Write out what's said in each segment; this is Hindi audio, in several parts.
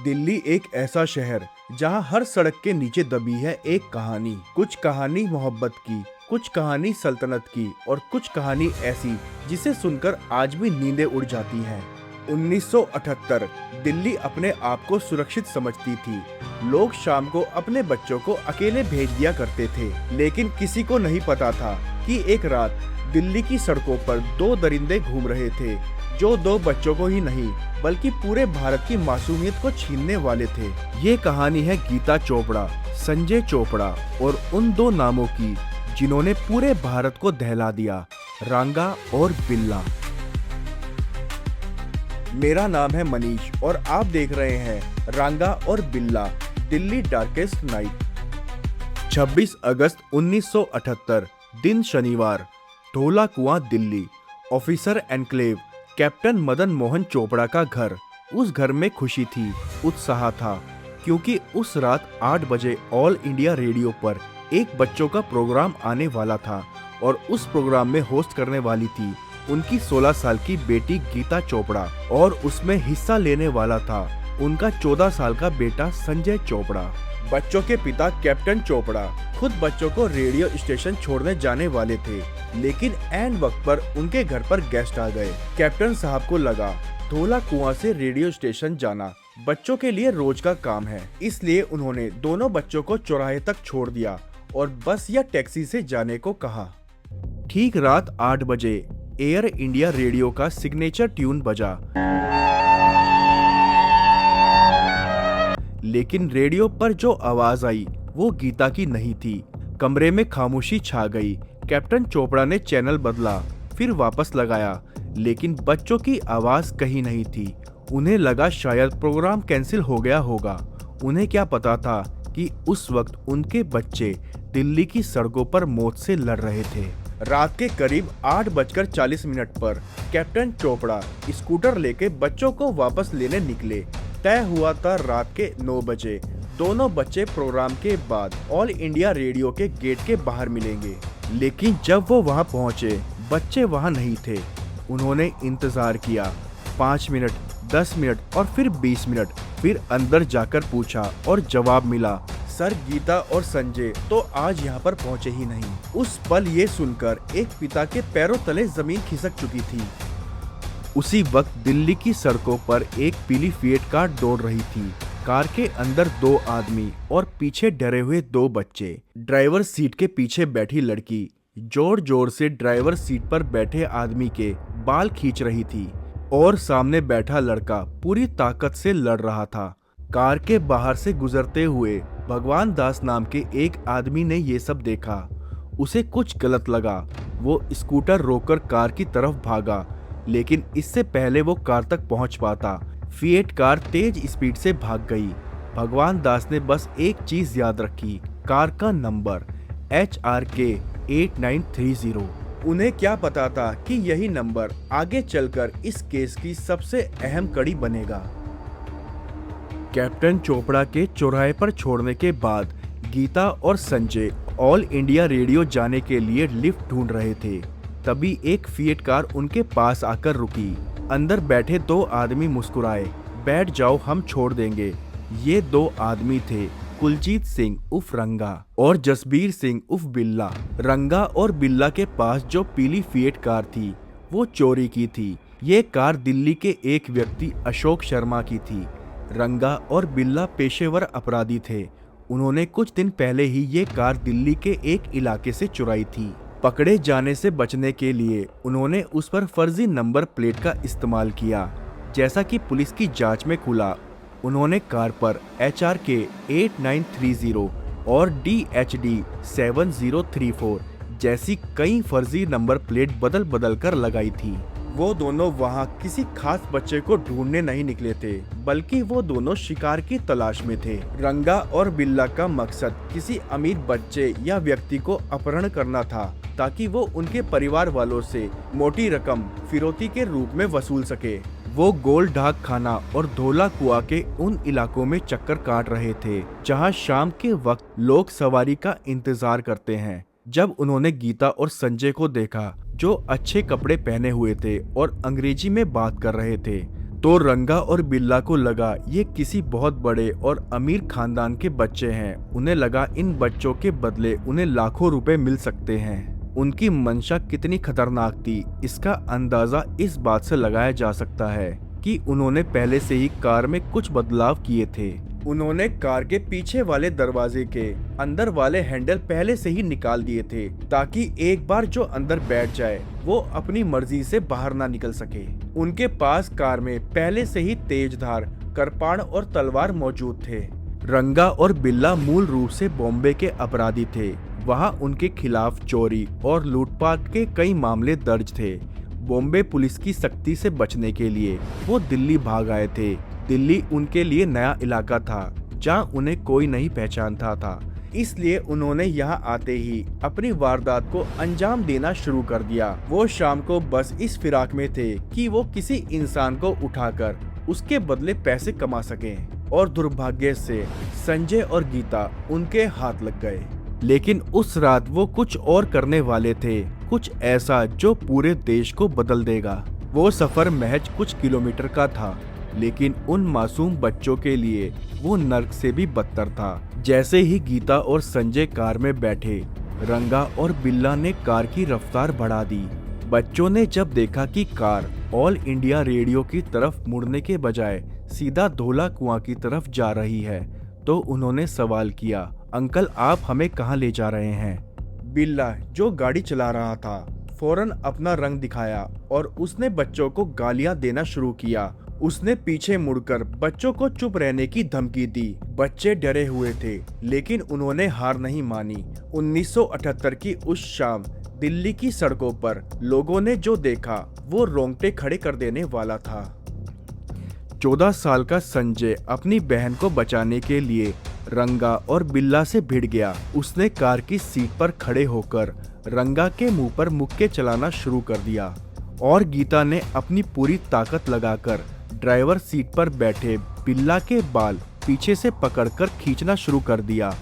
दिल्ली एक ऐसा शहर जहां हर सड़क के नीचे दबी है एक कहानी। कुछ कहानी मोहब्बत की, कुछ कहानी सल्तनत की और कुछ कहानी ऐसी जिसे सुनकर आज भी नींदें उड़ जाती हैं। 1978 दिल्ली अपने आप को सुरक्षित समझती थी। लोग शाम को अपने बच्चों को अकेले भेज दिया करते थे, लेकिन किसी को नहीं पता था कि एक रात दिल्ली की सड़कों पर दो दरिंदे घूम रहे थे जो दो बच्चों को ही नहीं बल्कि पूरे भारत की मासूमियत को छीनने वाले थे। ये कहानी है गीता चोपड़ा, संजय चोपड़ा और उन दो नामों की जिन्होंने पूरे भारत को दहला दिया, रंगा और बिल्ला। मेरा नाम है मनीष और आप देख रहे हैं रंगा और बिल्ला, दिल्ली डार्केस्ट नाइट। 26 अगस्त 1978 दिन शनिवार, धौला कुआं Delhi. Officer enclave captain Madan Mohan Chopra का घर। उस घर में खुशी थी, उत्साह था, क्योंकि उस रात 8 बजे ऑल इंडिया रेडियो पर एक बच्चों का प्रोग्राम आने वाला था और उस प्रोग्राम में होस्ट करने वाली थी उनकी 16 साल की बेटी गीता चोपड़ा और उसमें हिस्सा लेने वाला था उनका 14 साल का बेटा संजय चोपड़ा। बच्चों के पिता कैप्टन चोपड़ा खुद बच्चों को रेडियो स्टेशन छोड़ने जाने वाले थे, लेकिन ऐन वक्त पर उनके घर पर गेस्ट आ गए। कैप्टन साहब को लगा धौला कुआं से रेडियो स्टेशन जाना बच्चों के लिए रोज का काम है, इसलिए उन्होंने दोनों बच्चों को चौराहे तक छोड़ दिया और बस या टैक्सी से जाने को कहा। ठीक रात 8 बजे एयर इंडिया रेडियो का सिग्नेचर ट्यून बजा, लेकिन रेडियो पर जो आवाज आई वो गीता की नहीं थी। कमरे में खामोशी छा गई। कैप्टन चोपड़ा ने चैनल बदला, फिर वापस लगाया, लेकिन बच्चों की आवाज कहीं नहीं थी। उन्हें लगा शायद प्रोग्राम कैंसिल हो गया होगा। उन्हें क्या पता था कि उस वक्त उनके बच्चे दिल्ली की सड़कों पर मौत से लड़ रहे थे। रात के करीब 8:40 पर कैप्टन चोपड़ा स्कूटर लेके बच्चों को वापस लेने निकले। तय हुआ था रात के 9 बजे दोनों बच्चे प्रोग्राम के बाद ऑल इंडिया रेडियो के गेट के बाहर मिलेंगे, लेकिन जब वो वहां पहुंचे बच्चे वहां नहीं थे। उन्होंने इंतजार किया 5 मिनट, 10 मिनट और फिर 20 मिनट, फिर अंदर जाकर पूछा और जवाब मिला, सर गीता और संजय तो आज यहाँ पर पहुँचे ही नहीं। उस पल ये सुनकर एक पिता के पैरों तले जमीन खिसक चुकी थी। उसी वक्त दिल्ली की सड़कों पर एक पीली फिएट कार दौड़ रही थी। कार के अंदर 2 आदमी और पीछे डरे हुए 2 बच्चे। ड्राइवर सीट के पीछे बैठी लड़की जोर जोर से ड्राइवर सीट पर बैठे आदमी के बाल खींच रही थी और सामने बैठा लड़का पूरी ताकत से लड़ रहा था। कार के बाहर से गुजरते हुए भगवान दास नाम के एक आदमी ने ये सब देखा। उसे कुछ गलत लगा। वो स्कूटर रोककर कार की तरफ भागा, लेकिन इससे पहले वो कार तक पहुंच पाता फिएट कार तेज स्पीड से भाग गई। भगवान दास ने बस एक चीज याद रखी, कार का नंबर HRK 8930। उन्हें क्या पता था कि यही नंबर आगे चलकर इस केस की सबसे अहम कड़ी बनेगा। कैप्टन चोपड़ा के चौराहे पर छोड़ने के बाद गीता और संजय ऑल इंडिया रेडियो जाने के लिए लिफ्ट ढूंढ रहे थे। तभी एक फिएट कार उनके पास आकर रुकी। अंदर बैठे 2 आदमी मुस्कुराए, बैठ जाओ हम छोड़ देंगे। ये 2 आदमी थे कुलजीत सिंह उफ रंगा और जसबीर सिंह उफ बिल्ला। रंगा और बिल्ला के पास जो पीली फिएट कार थी वो चोरी की थी। ये कार दिल्ली के एक व्यक्ति अशोक शर्मा की थी। रंगा और बिल्ला पेशेवर अपराधी थे। उन्होंने कुछ दिन पहले ही ये कार दिल्ली के एक इलाके से चुराई थी। पकड़े जाने से बचने के लिए उन्होंने उस पर फर्जी नंबर प्लेट का इस्तेमाल किया। जैसा कि पुलिस की जांच में खुला, उन्होंने कार पर HRK 8930 और DHD 7034 जैसी कई फर्जी नंबर प्लेट बदल बदल कर लगाई थी। वो दोनों वहाँ किसी खास बच्चे को ढूंढने नहीं निकले थे, बल्कि वो दोनों शिकार की तलाश में थे। रंगा और बिल्ला का मकसद किसी अमीर बच्चे या व्यक्ति को अपहरण करना था, ताकि वो उनके परिवार वालों से मोटी रकम फिरौती के रूप में वसूल सके। वो गोल डाक खाना और धौला कुआं के उन इलाकों में चक्कर काट रहे थे जहां शाम के वक्त लोग सवारी का इंतजार करते हैं। जब उन्होंने गीता और संजय को देखा जो अच्छे कपड़े पहने हुए थे और अंग्रेजी में बात कर रहे थे, तो रंगा और बिल्ला को लगा ये किसी बहुत बड़े और अमीर खानदान के बच्चे हैं। उन्हें लगा इन बच्चों के बदले उन्हें लाखों रुपए मिल सकते हैं। उनकी मंशा कितनी खतरनाक थी इसका अंदाजा इस बात से लगाया जा सकता है कि उन्होंने पहले से ही कार में कुछ बदलाव किए थे। उन्होंने कार के पीछे वाले दरवाजे के अंदर वाले हैंडल पहले से ही निकाल दिए थे ताकि एक बार जो अंदर बैठ जाए वो अपनी मर्जी से बाहर ना निकल सके। उनके पास कार में पहले से ही तेजधार कृपाण और तलवार मौजूद थे। रंगा और बिल्ला मूल रूप से बॉम्बे के अपराधी थे। वहाँ उनके खिलाफ चोरी और लूटपाट के कई मामले दर्ज थे। बॉम्बे पुलिस की सख्ती से बचने के लिए वो दिल्ली भाग आए थे। दिल्ली उनके लिए नया इलाका था जहां उन्हें कोई नहीं पहचानता था, इसलिए उन्होंने यहां आते ही अपनी वारदात को अंजाम देना शुरू कर दिया। वो शाम को बस इस फिराक में थे कि वो किसी इंसान को उठाकर उसके बदले पैसे कमा सकें और दुर्भाग्य से संजय और गीता उनके हाथ लग गए। लेकिन उस रात वो कुछ और करने वाले थे, कुछ ऐसा जो पूरे देश को बदल देगा। वो सफर महज कुछ किलोमीटर का था, लेकिन उन मासूम बच्चों के लिए वो नर्क से भी बदतर था। जैसे ही गीता और संजय कार में बैठे, रंगा और बिल्ला ने कार की रफ्तार बढ़ा दी। बच्चों ने जब देखा कि कार ऑल इंडिया रेडियो की तरफ मुड़ने के बजाय सीधा धोला कुआं की तरफ जा रही है, तो उन्होंने सवाल किया, अंकल आप हमें कहाँ ले जा रहे हैं? बिल्ला, जो गाड़ी चला रहा था, फौरन अपना रंग दिखाया और उसने बच्चों को गालियां देना शुरू किया। उसने पीछे मुड़कर बच्चों को चुप रहने की धमकी दी। बच्चे डरे हुए थे, लेकिन उन्होंने हार नहीं मानी। 1978 की उस शाम दिल्ली की सड़कों पर लोगों ने जो देखा वो रोंगटे खड़े कर देने वाला था। 14 साल का संजय अपनी बहन को बचाने के लिए रंगा और बिल्ला से भिड़ गया। उसने कार की सीट पर खड़े होकर रंगा के मुंह पर मुक्के चलाना शुरू कर दिया और गीता ने अपनी पूरी ताकत लगाकर ड्राइवर सीट पर बैठे बिल्ला के बाल पीछे से पकड़कर खींचना शुरू कर दिया।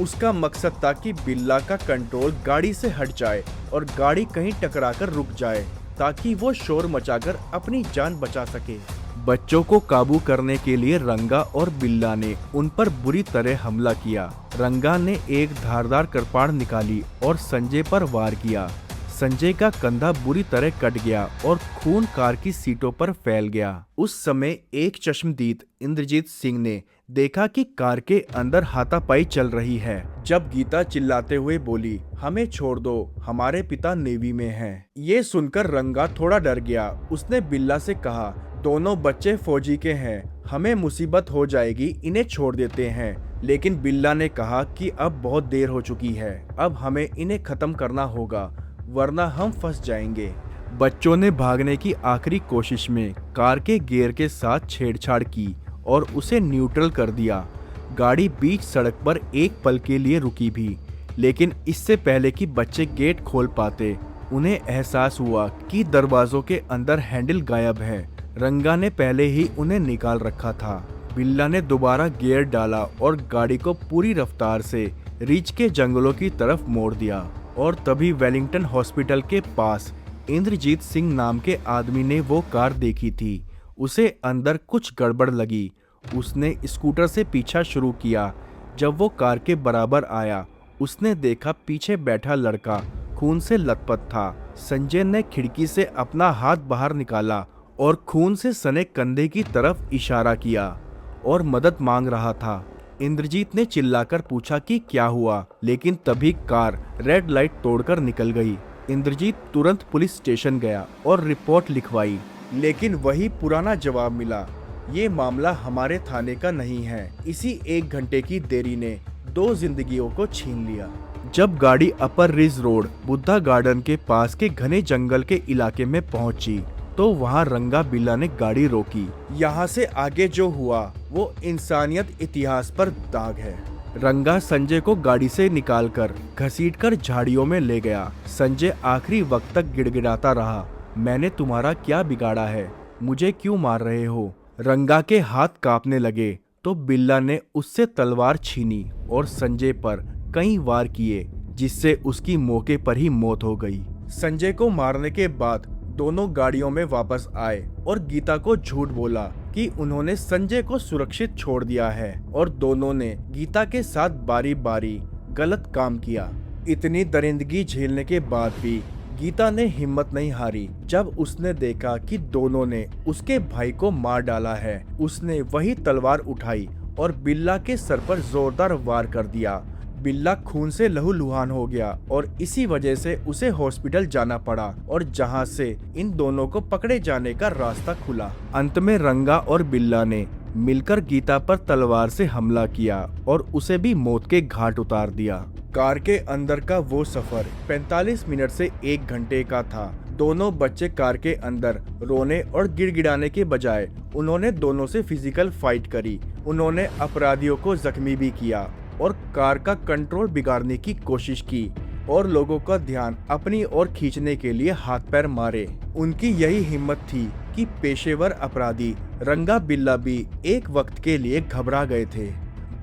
उसका मकसद था कि बिल्ला का कंट्रोल गाड़ी से हट जाए और गाड़ी कहीं टकराकर रुक जाए ताकि वो शोर मचाकर अपनी जान बचा सके। बच्चों को काबू करने के लिए रंगा और बिल्ला ने उन पर बुरी तरह हमला किया। रंगा ने एक धारदार कृपाण निकाली और संजय पर वार किया। संजय का कंधा बुरी तरह कट गया और खून कार की सीटों पर फैल गया। उस समय एक चश्मदीद इंद्रजीत सिंह ने देखा कि कार के अंदर हाथापाई चल रही है। जब गीता चिल्लाते हुए बोली, हमें छोड़ दो, हमारे पिता नेवी में हैं। ये सुनकर रंगा थोड़ा डर गया। उसने बिल्ला से कहा, दोनों बच्चे फौजी के हैं, हमें मुसीबत हो जाएगी, इन्हें छोड़ देते हैं। लेकिन बिल्ला ने कहा कि अब बहुत देर हो चुकी है, अब हमें इन्हें खत्म करना होगा, वरना हम फंस जाएंगे। बच्चों ने भागने की आखिरी कोशिश में कार के गियर के साथ छेड़छाड़ की और उसे न्यूट्रल कर दिया। गाड़ी बीच सड़क पर एक पल के लिए रुकी भी, लेकिन इससे पहले कि बच्चे गेट खोल पाते, उन्हें एहसास हुआ कि दरवाजों के अंदर हैंडल गायब है। रंगा ने पहले ही उन्हें निकाल रखा था। बिल्ला ने दोबारा गियर डाला और गाड़ी को पूरी रफ्तार से रिच के जंगलों की तरफ मोड़ दिया। और तभी वेलिंगटन हॉस्पिटल के पास इंद्रजीत सिंह नाम के आदमी ने वो कार देखी थी। उसे अंदर कुछ गड़बड़ लगी। उसने स्कूटर से पीछा शुरू किया। जब वो कार के बराबर आया, उसने देखा पीछे बैठा लड़का खून से लथपथ था। संजय ने खिड़की से अपना हाथ बाहर निकाला और खून से सने कंधे की तरफ इशारा किया और मदद मांग रहा था। इंद्रजीत ने चिल्लाकर पूछा कि क्या हुआ, लेकिन तभी कार रेड लाइट तोड़कर निकल गई। इंद्रजीत तुरंत पुलिस स्टेशन गया और रिपोर्ट लिखवाई, लेकिन वही पुराना जवाब मिला, ये मामला हमारे थाने का नहीं है। इसी 1 घंटे की देरी ने 2 जिंदगियों को छीन लिया। जब गाड़ी अपर रिज रोड बुद्धा गार्डन के पास के घने जंगल के इलाके में पहुंची, तो वहां रंगा बिल्ला ने गाड़ी रोकी। यहाँ से आगे जो हुआ वो इंसानियत इतिहास पर दाग है। रंगा संजय को गाड़ी से निकालकर घसीटकर झाड़ियों में ले गया। संजय आखिरी वक्त तक गिड़गिड़ाता रहा, मैंने तुम्हारा क्या बिगाड़ा है, मुझे क्यों मार रहे हो? रंगा के हाथ कांपने लगे तो बिल्ला ने उससे तलवार छीनी और संजय पर कई वार किए, जिससे उसकी मौके पर ही मौत हो गई। संजय को मारने के बाद दोनों गाड़ियों में वापस आए और गीता को झूठ बोला कि उन्होंने संजय को सुरक्षित छोड़ दिया है और दोनों ने गीता के साथ बारी बारी गलत काम किया। इतनी दरिंदगी झेलने के बाद भी गीता ने हिम्मत नहीं हारी। जब उसने देखा कि दोनों ने उसके भाई को मार डाला है, उसने वही तलवार उठाई और बिल्ला के सर पर जोरदार वार कर दिया। बिल्ला खून से लहूलुहान हो गया और इसी वजह से उसे हॉस्पिटल जाना पड़ा और जहां से इन दोनों को पकड़े जाने का रास्ता खुला। अंत में रंगा और बिल्ला ने मिलकर गीता पर तलवार से हमला किया और उसे भी मौत के घाट उतार दिया। कार के अंदर का वो सफर 45 मिनट से 1 घंटे का था। दोनों बच्चे कार के अंदर रोने और गिड़गिड़ाने के बजाय उन्होंने दोनों से फिजिकल फाइट करी। उन्होंने अपराधियों को जख्मी भी किया और कार का कंट्रोल बिगाड़ने की कोशिश की और लोगों का ध्यान अपनी ओर खींचने के लिए हाथ पैर मारे। उनकी यही हिम्मत थी कि पेशेवर अपराधी रंगा बिल्ला भी एक वक्त के लिए घबरा गए थे।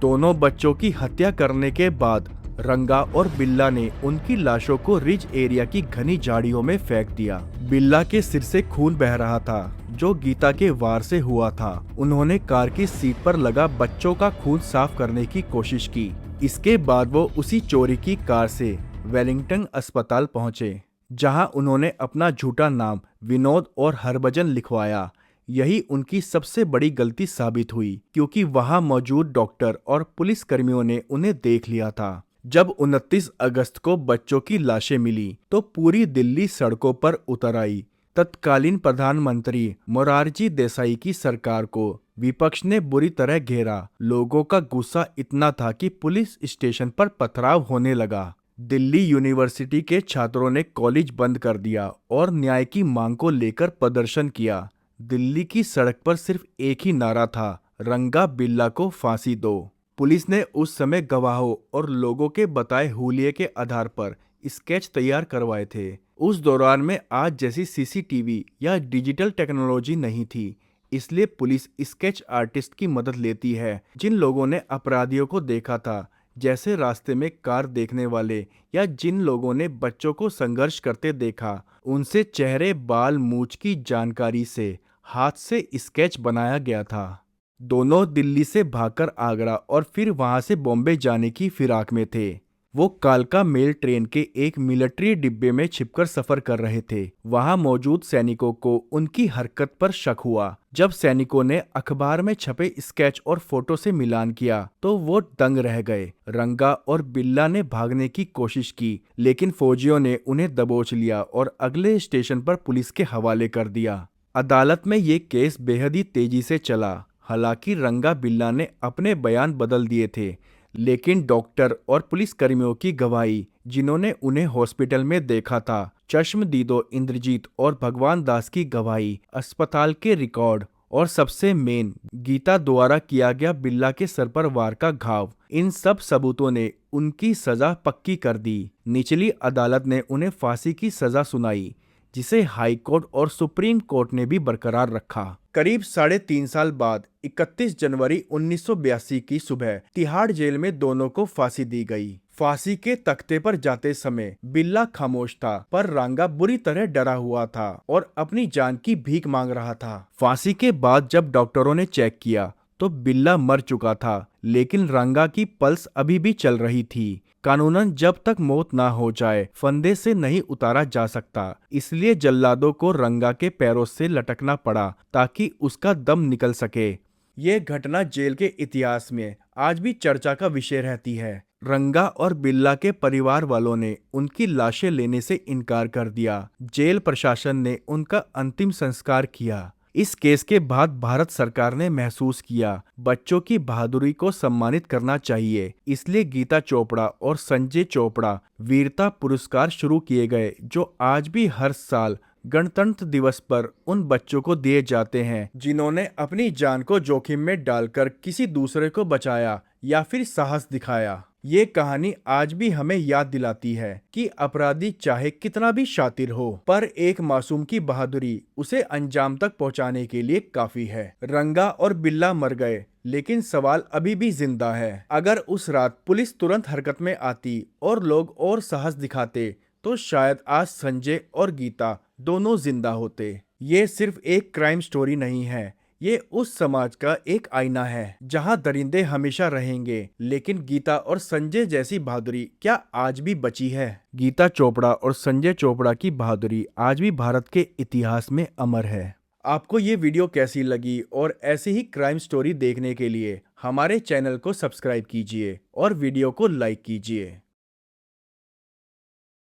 दोनों बच्चों की हत्या करने के बाद रंगा और बिल्ला ने उनकी लाशों को रिज एरिया की घनी झाड़ियों में फेंक दिया। बिल्ला के सिर से खून बह रहा था जो गीता के वार से हुआ था। उन्होंने कार की सीट पर लगा बच्चों का खून साफ करने की कोशिश की। इसके बाद वो उसी चोरी की कार से वेलिंगटन अस्पताल पहुंचे, जहां उन्होंने अपना झूठा नाम विनोद और हरभजन लिखवाया। यही उनकी सबसे बड़ी गलती साबित हुई, क्योंकि वहां मौजूद डॉक्टर और पुलिस कर्मियों ने उन्हें देख लिया था। जब 29 अगस्त को बच्चों की लाशें मिली तो पूरी दिल्ली सड़कों पर उतर आई। तत्कालीन प्रधानमंत्री मोरारजी देसाई की सरकार को विपक्ष ने बुरी तरह घेरा। लोगों का गुस्सा इतना था कि पुलिस स्टेशन पर पथराव होने लगा। दिल्ली यूनिवर्सिटी के छात्रों ने कॉलेज बंद कर दिया और न्याय की मांग को लेकर प्रदर्शन किया। दिल्ली की सड़क पर सिर्फ एक ही नारा था, रंगा बिल्ला को फांसी दो। पुलिस ने उस समय गवाहों और लोगों के बताए हुलिये के आधार पर स्केच तैयार करवाए थे। उस दौरान में आज जैसी सीसीटीवी या डिजिटल टेक्नोलॉजी नहीं थी, इसलिए पुलिस स्केच आर्टिस्ट की मदद लेती है। जिन लोगों ने अपराधियों को देखा था, जैसे रास्ते में कार देखने वाले या जिन लोगों ने बच्चों को संघर्ष करते देखा, उनसे चेहरे, बाल, मूंछ की जानकारी से हाथ से स्केच बनाया गया था। दोनों दिल्ली से भागकर आगरा और फिर वहां से बॉम्बे जाने की फिराक में थे। वो कालका मेल ट्रेन के एक मिलिट्री डिब्बे में छिपकर सफर कर रहे थे। वहां मौजूद सैनिकों को उनकी हरकत पर शक हुआ। जब सैनिकों ने अखबार में छपे स्केच और फोटो से मिलान किया तो वो दंग रह गए। रंगा और बिल्ला ने भागने की कोशिश की, लेकिन फौजियों ने उन्हें दबोच लिया और अगले स्टेशन पर पुलिस के हवाले कर दिया। अदालत में ये केस बेहद ही तेजी से चला। हालांकि रंगा बिल्ला ने अपने बयान बदल दिए थे, लेकिन डॉक्टर और पुलिसकर्मियों की गवाही, जिन्होंने उन्हें हॉस्पिटल में देखा था, चश्मदीदों इंद्रजीत और भगवान दास की गवाही, अस्पताल के रिकॉर्ड और सबसे मेन गीता द्वारा किया गया बिल्ला के सर पर वार का घाव, इन सब सबूतों ने उनकी सजा पक्की कर दी। निचली अदालत ने उन्हें फांसी की सजा सुनाई, जिसे हाई कोर्ट और सुप्रीम कोर्ट ने भी बरकरार रखा। करीब 3.5 साल बाद 31 जनवरी 1982 की सुबह तिहाड़ जेल में दोनों को फांसी दी गई। फांसी के तख्ते पर जाते समय बिल्ला खामोश था, पर रंगा बुरी तरह डरा हुआ था और अपनी जान की भीख मांग रहा था। फांसी के बाद जब डॉक्टरों ने चेक किया तो बिल्ला मर चुका था, लेकिन रंगा की पल्स अभी भी चल रही थी। कानूनन जब तक मौत ना हो जाए फंदे से नहीं उतारा जा सकता, इसलिए जल्लादों को रंगा के पैरों से लटकना पड़ा ताकि उसका दम निकल सके। ये घटना जेल के इतिहास में आज भी चर्चा का विषय रहती है। रंगा और बिल्ला के परिवार वालों ने उनकी लाशें लेने से इनकार कर दिया। जेल प्रशासन ने उनका अंतिम संस्कार किया। इस केस के बाद भारत सरकार ने महसूस किया बच्चों की बहादुरी को सम्मानित करना चाहिए, इसलिए गीता चोपड़ा और संजय चोपड़ा वीरता पुरस्कार शुरू किए गए, जो आज भी हर साल गणतंत्र दिवस पर उन बच्चों को दिए जाते हैं जिन्होंने अपनी जान को जोखिम में डालकर किसी दूसरे को बचाया या फिर साहस दिखाया। ये कहानी आज भी हमें याद दिलाती है कि अपराधी चाहे कितना भी शातिर हो, पर एक मासूम की बहादुरी उसे अंजाम तक पहुंचाने के लिए काफी है। रंगा और बिल्ला मर गए, लेकिन सवाल अभी भी जिंदा है। अगर उस रात पुलिस तुरंत हरकत में आती और लोग और साहस दिखाते तो शायद आज संजय और गीता दोनों जिंदा होते। ये सिर्फ एक क्राइम स्टोरी नहीं है, ये उस समाज का एक आईना है जहां दरिंदे हमेशा रहेंगे, लेकिन गीता और संजय जैसी बहादुरी क्या आज भी बची है? गीता चोपड़ा और संजय चोपड़ा की बहादुरी आज भी भारत के इतिहास में अमर है। आपको ये वीडियो कैसी लगी और ऐसी ही क्राइम स्टोरी देखने के लिए हमारे चैनल को सब्सक्राइब कीजिए और वीडियो को लाइक कीजिए।